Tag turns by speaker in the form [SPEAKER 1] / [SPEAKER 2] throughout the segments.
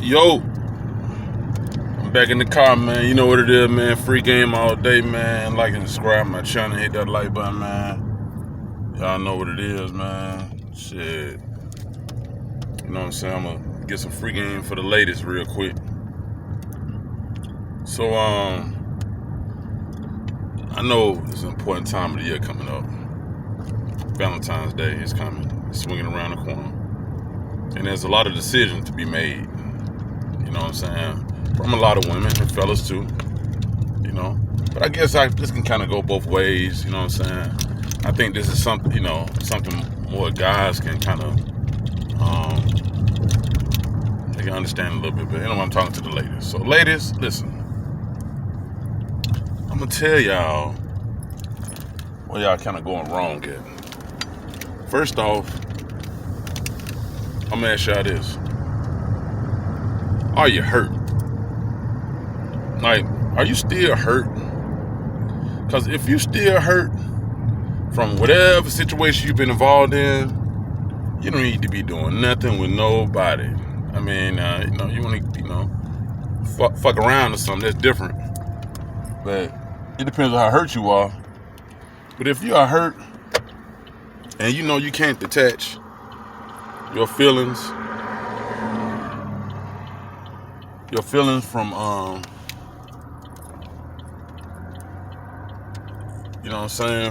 [SPEAKER 1] Yo, I'm back in the car, man. You know what it is, man. Free game all day, man. Like and subscribe to my channel. Hit that like button, man. Y'all know what it is, man. Shit. You know what I'm saying? I'm gonna get some free game for the ladies real quick. So, I know it's an important time of the year coming up. Valentine's Day is coming. It's swinging around the corner. And there's a lot of decisions to be made. You know what I'm saying? From a lot of women and fellas too. You know? But I guess this can kind of go both ways. You know what I'm saying? I think this is something, something more guys can kind of, they can understand a little bit. But anyway, I'm talking to the ladies. So ladies, listen. I'm going to tell y'all where y'all kind of going wrong at. First off, I'm going to ask y'all this. Are you hurt? Like, are you still hurt? Because if you still hurt from whatever situation you've been involved in, you don't need to be doing nothing with nobody. I mean, you want to, fuck around or something, that's different. But it depends on how hurt you are. But if you are hurt and you can't detach your feelings from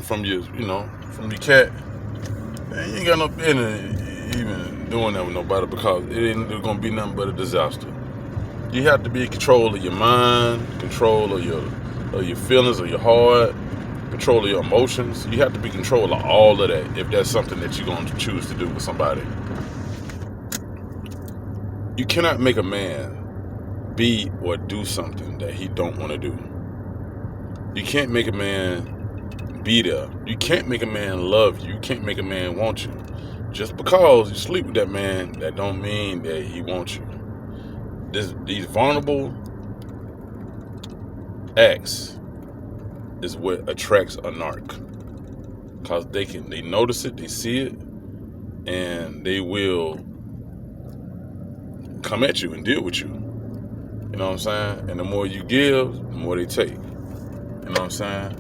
[SPEAKER 1] from your cat, man, you ain't got no business even doing that with nobody, because it ain't gonna be nothing but a disaster. You have to be in control of your mind, control of your feelings, of your heart, control of your emotions. You have to be in control of all of that if that's something that you're going to choose to do with somebody. You cannot make a man be or do something that he don't want to do. You can't make a man be there. You can't make a man love you. You can't make a man want you. Just because you sleep with that man, that don't mean that he wants you. These vulnerable acts is what attracts a narc, because they notice it, they see it, and they will come at you and deal with you. You know what I'm saying? And the more you give, the more they take. You know what I'm saying?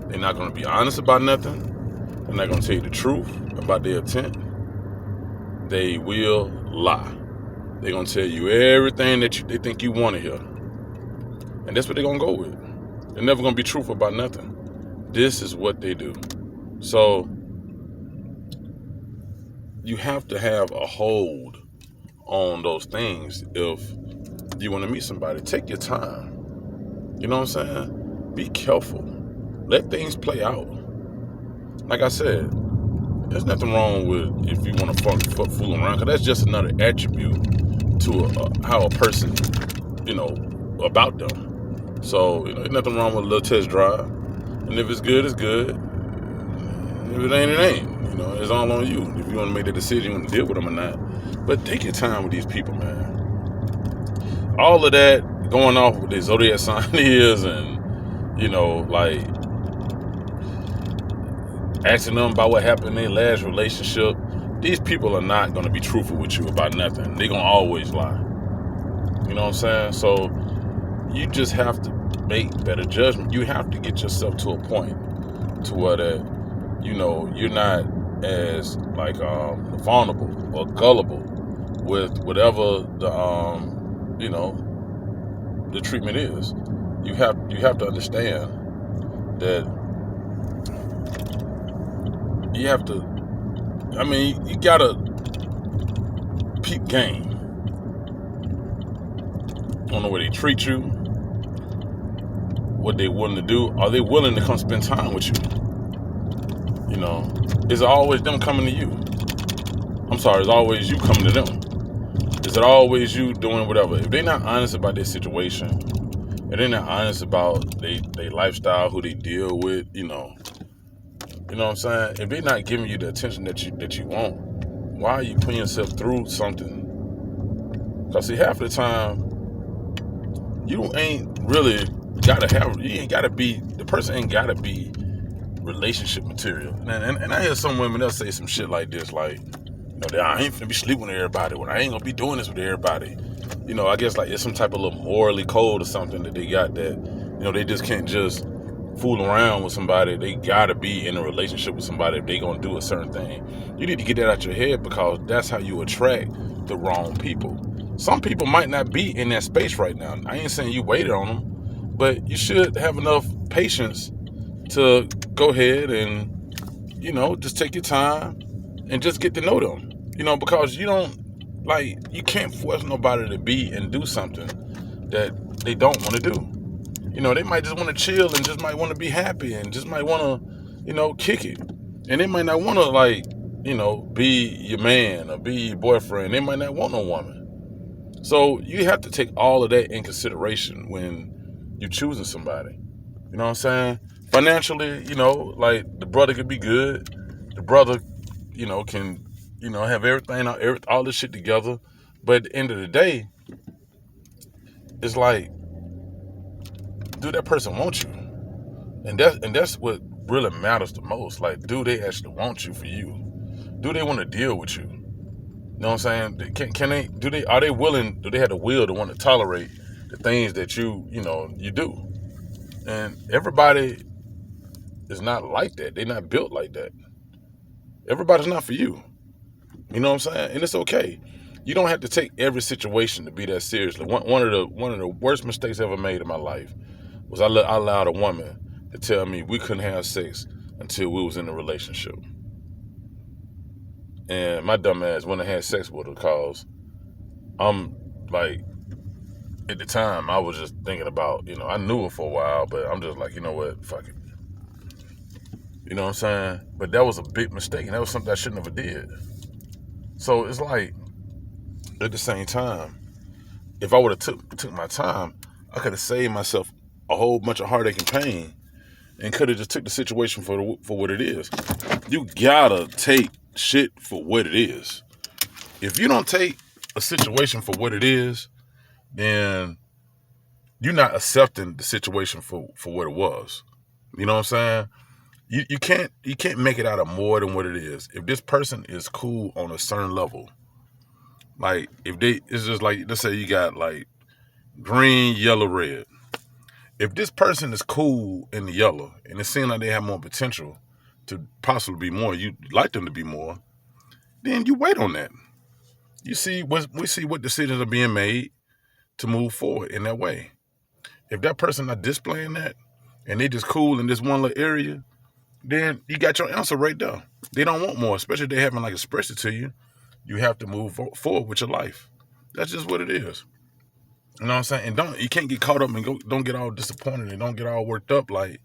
[SPEAKER 1] They're not going to be honest about nothing. They're not going to tell you the truth about their intent. They will lie. They're going to tell you everything that they think you want to hear. And that's what they're going to go with. They're never going to be truthful about nothing. This is what they do. So you have to have a hold on those things if you want to meet somebody. Take your time. You know what I'm saying? Be careful. Let things play out. Like I said, there's nothing wrong with if you want to fool around, because that's just another attribute to how a person, about them. So, there's nothing wrong with a little test drive. And if it's good, it's good. If it ain't, it ain't. It's all on you. If you want to make the decision, you want to deal with them or not. But take your time with these people, man. All of that going off with their zodiac sign is, and, asking them about what happened in their last relationship. These people are not going to be truthful with you about nothing. They're going to always lie. You know what I'm saying? So you just have to make better judgment. You have to get yourself to a point to where that, you're not as vulnerable or gullible with whatever the treatment is. You have to understand that you gotta peep game on the way they treat you, what they willing to do. Are they willing to come spend time with you? Is it always them coming to you? I'm sorry, is it always you coming to them? Is it always you doing whatever? If they're not honest about their situation, and they're not honest about their lifestyle, who they deal with, you know what I'm saying? If they're not giving you the attention that you want, why are you putting yourself through something? Because see, half of the time, you ain't really the person ain't gotta be relationship material. And I hear some women, they'll say some shit like this, like, I ain't finna be sleeping with everybody, when I ain't gonna be doing this with everybody. I guess like it's some type of little morally code or something that they got that, they just can't just fool around with somebody. They gotta be in a relationship with somebody if they gonna do a certain thing. You need to get that out your head, because that's how you attract the wrong people. Some people might not be in that space right now. I ain't saying you waited on them, but you should have enough patience to go ahead and, just take your time and just get to know them. Because you can't force nobody to be and do something that they don't want to do. They might just want to chill and just might want to be happy and just might want to, kick it. And they might not want to be your man or be your boyfriend. They might not want no woman. So you have to take all of that in consideration when you're choosing somebody. You know what I'm saying? Financially, like the brother could be good. The brother, can, have everything, all this shit together. But at the end of the day, it's like, do that person want you? And that's what really matters the most. Like, do they actually want you for you? Do they want to deal with you? You know what I'm saying? Are they willing, do they have the will to want to tolerate the things that you do? And everybody is not like that. They're not built like that. Everybody's not for you. You know what I'm saying? And it's okay. You don't have to take every situation to be that seriously. One of the worst mistakes I ever made in my life was I allowed a woman to tell me we couldn't have sex until we was in a relationship. And my dumb ass went and had sex with her, because I'm like, at the time I was just thinking about, I knew her for a while, but I'm just like, you know what, fuck it. You know what I'm saying? But that was a big mistake, and that was something I shouldn't have did. So it's like, at the same time, if I would have took my time, I could have saved myself a whole bunch of heartache and pain, and could have just took the situation for what it is. You gotta take shit for what it is. If you don't take a situation for what it is, then you're not accepting the situation for what it was. You know what I'm saying? You can't make it out of more than what it is. If this person is cool on a certain level, like it's just like, let's say you got like green, yellow, red. If this person is cool in the yellow and it seems like they have more potential to possibly be more, you like them to be more, then you wait on that. We see what decisions are being made to move forward in that way. If that person not displaying that and they just cool in this one little area, then you got your answer right there. They don't want more, especially if they haven't like expressed it to you. You have to move forward with your life. That's just what it is. You know what I'm saying? And you can't get caught up and don't get all disappointed and don't get all worked up like,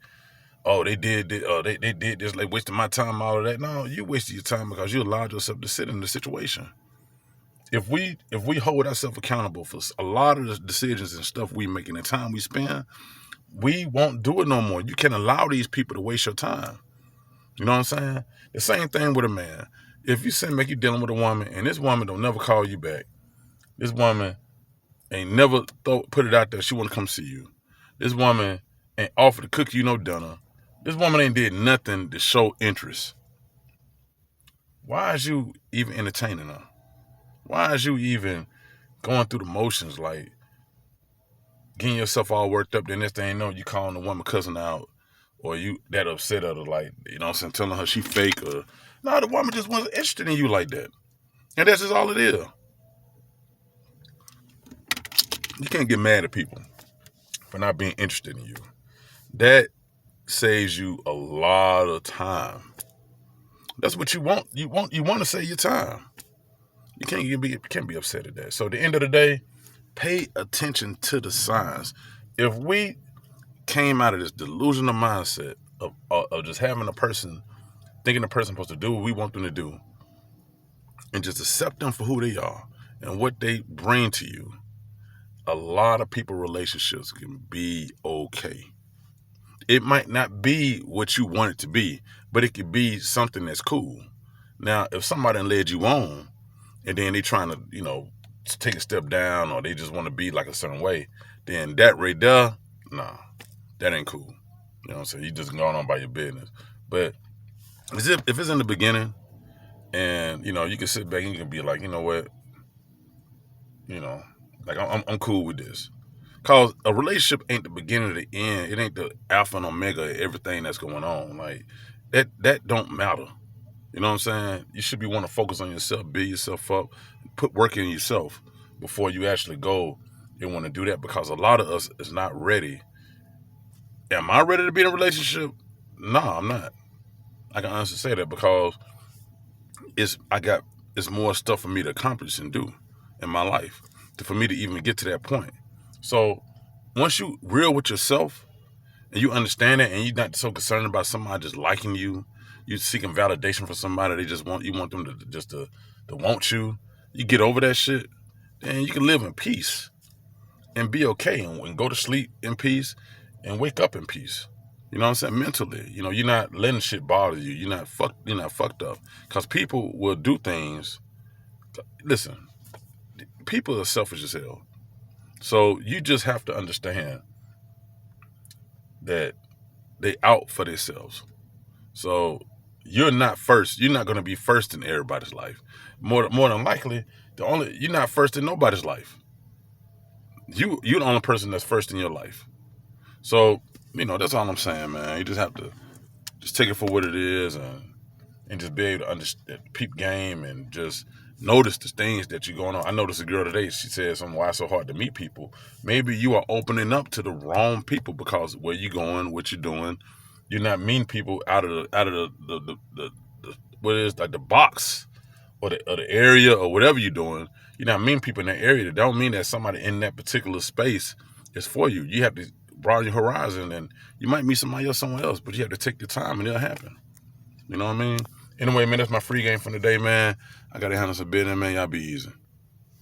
[SPEAKER 1] oh, they did this, like wasting my time, all of that. No, you wasted your time because you allowed yourself to sit in the situation. If we hold ourselves accountable for a lot of the decisions and stuff we make and the time we spend, we won't do it no more. You can't allow these people to waste your time. You know what I'm saying? The same thing with a man. If you seem like you're dealing with a woman and this woman don't never call you back, this woman ain't never put it out there she want to come see you, this woman ain't offer to cook you no dinner, this woman ain't did nothing to show interest, why is you even entertaining her? Why is you even going through the motions, like getting yourself all worked up? Then this thing, you calling the woman cousin out, or you that upset at her, like, you know what I'm saying, telling her she fake, or no, the woman just wasn't interested in you like that. And that's just all it is. You can't get mad at people for not being interested in you. That saves you a lot of time. That's what you want. You want to save your time. You can't be upset at that. So at the end of the day, pay attention to the signs. If we came out of this delusional mindset of just having a person, thinking the person supposed to do what we want them to do, and just accept them for who they are and what they bring to you, a lot of people relationships can be okay. It might not be what you want it to be, but it could be something that's cool. Now, if somebody led you on and then they trying to, take a step down, or they just want to be like a certain way, then that right there, nah, that ain't cool. You know what I'm saying? You just going on by your business. But if it's in the beginning and, you can sit back and you can be like, you know what, Like I'm cool with this. Cause a relationship ain't the beginning of the end. It ain't the alpha and omega of everything that's going on. Like that don't matter. You know what I'm saying? You should be want to focus on yourself, build yourself up, put work in yourself before you actually go and want to do that. Because a lot of us is not ready. Am I ready to be in a relationship? No, I'm not. I can honestly say that because it's more stuff for me to accomplish and do in my life for me to even get to that point. So once you real with yourself and you understand it, and you're not so concerned about somebody just liking you, you seeking validation from somebody, they just want them to want you. You get over that shit, then you can live in peace and be okay and go to sleep in peace and wake up in peace. You know what I'm saying? Mentally, you're not letting shit bother you. You're not fucked up. Because people will do things. Listen, people are selfish as hell. So you just have to understand that they out for themselves. So you're not first. You're not going to be first in everybody's life. More than likely, you're not first in nobody's life. You're the only person that's first in your life. So that's all I'm saying, man. You just have to just take it for what it is, and just be able to understand, peep game, and just notice the things that you're going on. I noticed a girl today. She said something, why it's so hard to meet people. Maybe you are opening up to the wrong people because where you going, what you're doing. You're not meeting people out of the what is like the box or the area or whatever you're doing. You're not meeting people in that area. That don't mean that somebody in that particular space is for you. You have to broaden your horizon, and you might meet somebody else somewhere else, but you have to take your time, and it'll happen. You know what I mean? Anyway, man, that's my free game for the day, man. I gotta handle some business, man. Y'all be easy.